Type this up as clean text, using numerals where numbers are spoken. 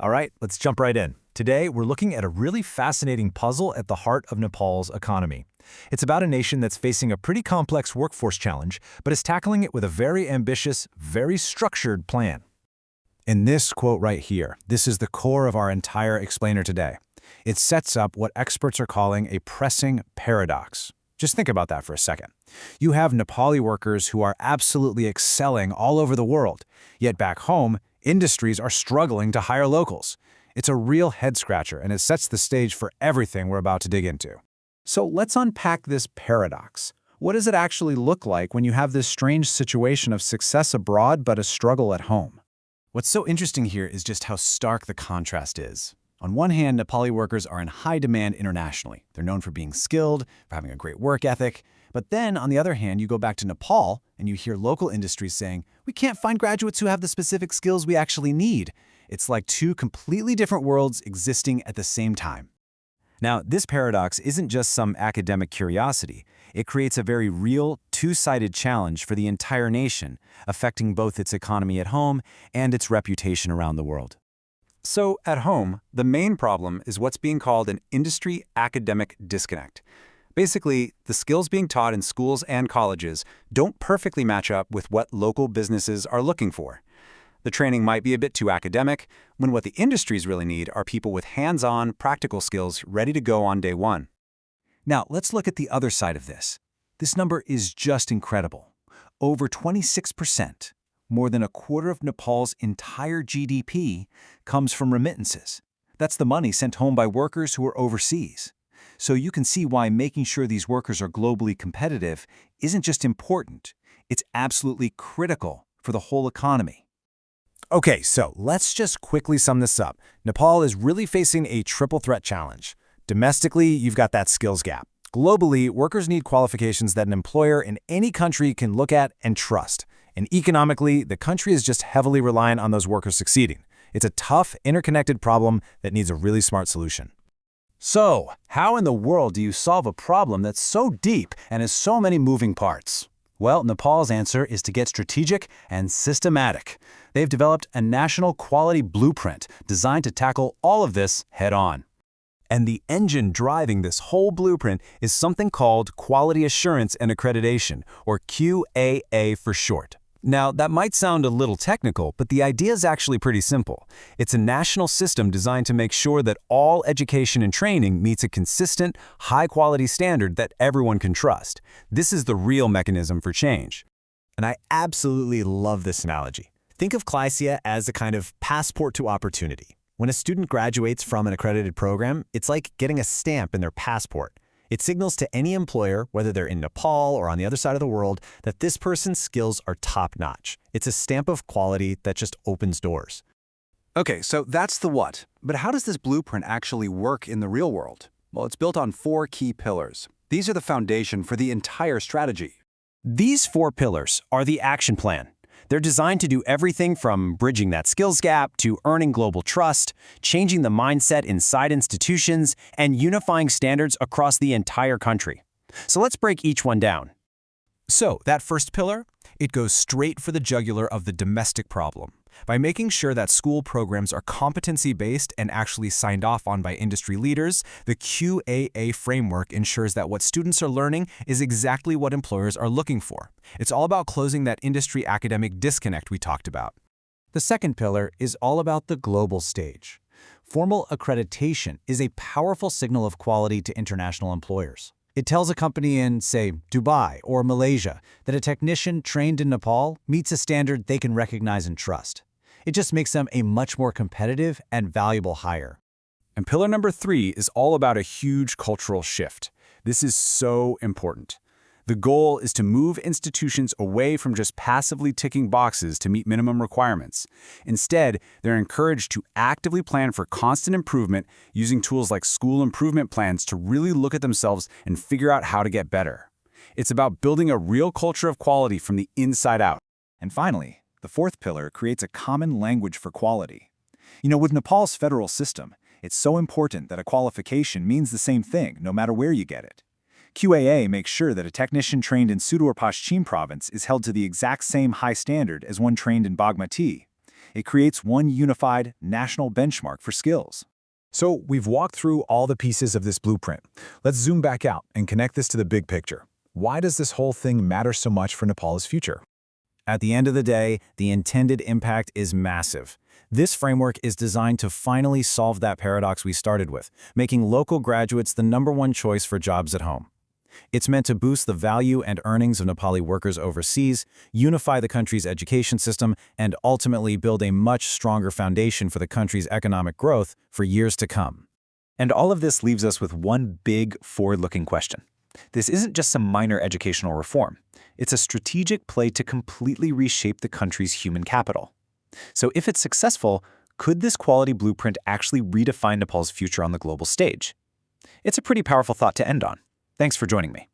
All right, let's jump right in. Today, we're looking at a really fascinating puzzle at the heart of Nepal's economy. It's about a nation that's facing a pretty complex workforce challenge, but is tackling it with a very ambitious, very structured plan. In this quote right here, this is the core of our entire explainer today. It sets up what experts are calling a pressing paradox. Just think about that for a second. You have Nepali workers who are absolutely excelling all over the world, yet back home, industries are struggling to hire locals. It's a real head-scratcher, and it sets the stage for everything we're about to dig into. So let's unpack this paradox. What does it actually look like when you have this strange situation of success abroad but a struggle at home? What's so interesting here is just how stark the contrast is. On one hand, Nepali workers are in high demand internationally. They're known for being skilled, for having a great work ethic. But then, on the other hand, you go back to Nepal and you hear local industries saying, we can't find graduates who have the specific skills we actually need. It's like two completely different worlds existing at the same time. Now, this paradox isn't just some academic curiosity. It creates a very real, two-sided challenge for the entire nation, affecting both its economy at home and its reputation around the world. So, at home, the main problem is what's being called an industry-academic disconnect. Basically, the skills being taught in schools and colleges don't perfectly match up with what local businesses are looking for. The training might be a bit too academic, when what the industries really need are people with hands-on, practical skills ready to go on day one. Now, let's look at the other side of this. This number is just incredible. Over 26%, more than a quarter of Nepal's entire GDP, comes from remittances. That's the money sent home by workers who are overseas. So you can see why making sure these workers are globally competitive isn't just important, it's absolutely critical for the whole economy. Okay, so let's just quickly sum this up. Nepal is really facing a triple threat challenge. Domestically, you've got that skills gap. Globally, workers need qualifications that an employer in any country can look at and trust. And economically, the country is just heavily reliant on those workers succeeding. It's a tough, interconnected problem that needs a really smart solution. So, how in the world do you solve a problem that's so deep and has so many moving parts? Well, Nepal's answer is to get strategic and systematic. They've developed a national quality blueprint designed to tackle all of this head-on. And the engine driving this whole blueprint is something called Quality Assurance and Accreditation, or QAA for short. Now, that might sound a little technical, but the idea is actually pretty simple. It's a national system designed to make sure that all education and training meets a consistent, high-quality standard that everyone can trust. This is the real mechanism for change. And I absolutely love this analogy. Think of QAA as a kind of passport to opportunity. When a student graduates from an accredited program, it's like getting a stamp in their passport. It signals to any employer, whether they're in Nepal or on the other side of the world, that this person's skills are top-notch. It's a stamp of quality that just opens doors. Okay, so that's the what. But how does this blueprint actually work in the real world? Well, it's built on 4 key pillars. These are the foundation for the entire strategy. These 4 pillars are the action plan. They're designed to do everything from bridging that skills gap to earning global trust, changing the mindset inside institutions, and unifying standards across the entire country. So let's break each one down. So, that first pillar, it goes straight for the jugular of the domestic problem. By making sure that school programs are competency-based and actually signed off on by industry leaders, the QAA framework ensures that what students are learning is exactly what employers are looking for. It's all about closing that industry-academic disconnect we talked about. The second pillar is all about the global stage. Formal accreditation is a powerful signal of quality to international employers. It tells a company in, say, Dubai or Malaysia that a technician trained in Nepal meets a standard they can recognize and trust. It just makes them a much more competitive and valuable hire. And pillar number 3 is all about a huge cultural shift. This is so important. The goal is to move institutions away from just passively ticking boxes to meet minimum requirements. Instead, they're encouraged to actively plan for constant improvement using tools like school improvement plans to really look at themselves and figure out how to get better. It's about building a real culture of quality from the inside out. And finally, the 4th pillar creates a common language for quality. With Nepal's federal system, it's so important that a qualification means the same thing no matter where you get it. QAA makes sure that a technician trained in Sudor Paschim province is held to the exact same high standard as one trained in Bagmati. It creates one unified national benchmark for skills. So we've walked through all the pieces of this blueprint. Let's zoom back out and connect this to the big picture. Why does this whole thing matter so much for Nepal's future? At the end of the day, the intended impact is massive. This framework is designed to finally solve that paradox we started with, making local graduates the #1 choice for jobs at home. It's meant to boost the value and earnings of Nepali workers overseas, unify the country's education system, and ultimately build a much stronger foundation for the country's economic growth for years to come. And all of this leaves us with one big, forward-looking question. This isn't just some minor educational reform. It's a strategic play to completely reshape the country's human capital. So if it's successful, could this quality blueprint actually redefine Nepal's future on the global stage? It's a pretty powerful thought to end on. Thanks for joining me.